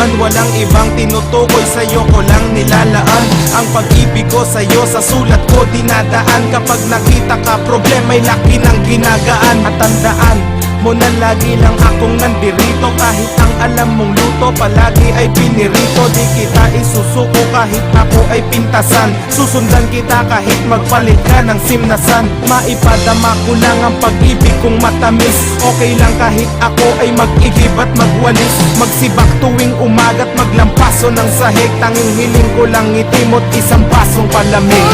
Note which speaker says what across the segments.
Speaker 1: naman, walang ibang tinutukoy, sa'yo ko lang nilalaan. Ang pag-ibig ko sa'yo sa sulat ko dinadaan. Kapag nakita ka problema'y laki ng ginagaan. At tandaan mo na lagi lang akong nandirito. Kahit ang alam mong luto palagi ay pinirito. Di kita isusuko kahit ako ay pintasan. Susundan kita kahit magpalit ka ng simnasan. Maipadama ko lang ang pag-ibig kong matamis. Okay lang kahit ako ay mag-igib at magwalis. Magsibak tuwing umaga't maglampaso ng sahig. Tanging hiling ko lang ngiti mo't isang basong palamig.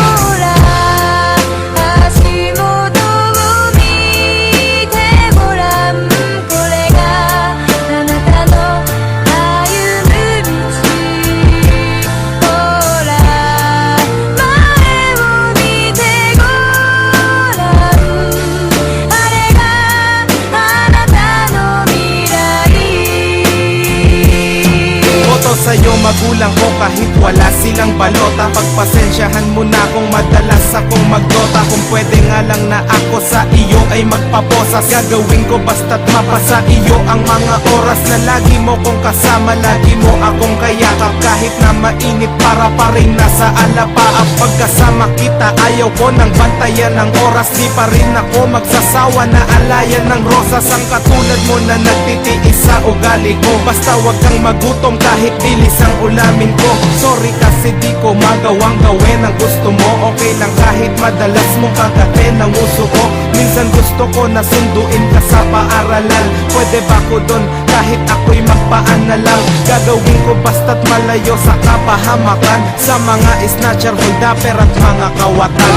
Speaker 1: Sa'yo magulang ko kahit wala silang balota. Pagpasensyahan mo na kung madalas akong magdota. Kung pwede nga lang na ako sa iyo ay magpaposas. Gagawin ko basta't mapasa iyo ang mga oras na lagi mo kong kasama. Lagi mo akong kayakap kahit na mainit para pa rin nasa alapaap. Pagkasama kita ayaw ko ng bantayan ng oras. Di pa rin ako magsasawa na alayan ng rosas. Ang katulad mo na nagtitiis sa ugali ko. Basta wag kang magutom kahit bilis ang ulamin ko. Sorry kasi di ko magawang gawin ang gusto mo. Okay lang kahit madalas mong kagatin ang uso ko. Minsan gusto ko na sunduin ka sa paaralan. Pwede ba ko dun kahit ako'y magpaan na lang? Gagawin ko basta't malayo sa kapahamakan. Sa mga snatcher, holdapper at mga kawatan.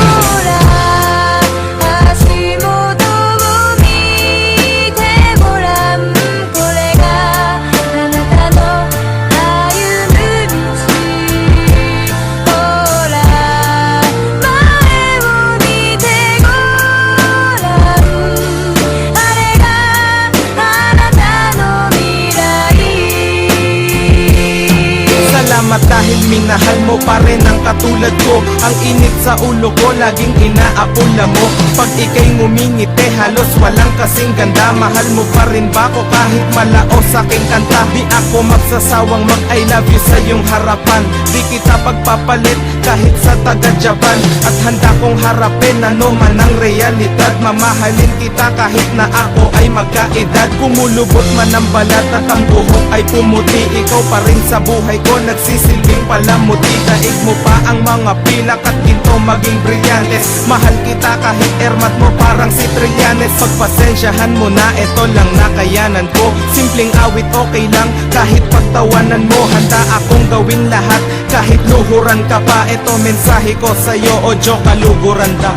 Speaker 1: Dahil minahal mo pa rin ang katulad ko. Ang init sa ulo ko laging inaapula mo. Pag ika'y ngumingiti halos walang kasing ganda. Mahal mo pa rin ba ko kahit malaos aking kanta? Di ako magsasawang mag I love you sa iyong harapan. Di kita pagpapalit kahit sa taga-Japan. At handa kong harapin ano man ang realidad. Mamahalin kita kahit na ako ay magkaedad. Kumulubot man ang balat at ang buhok ay pumuti. Ikaw pa rin sa buhay ko nagsisilbing palamuti. Daig mo pa ang mga pilak at ginto maging brilyantes. Mahal kita kahit ermat mo parang si Trillanes. Pagpasensyahan mo na ito lang nakayanan ko. Simpleng awit okay lang kahit pagtawanan mo. Handa akong gawin lahat kahit luhuran ka pa. Ito mensahe ko sa'yo o joke kaluguran ka.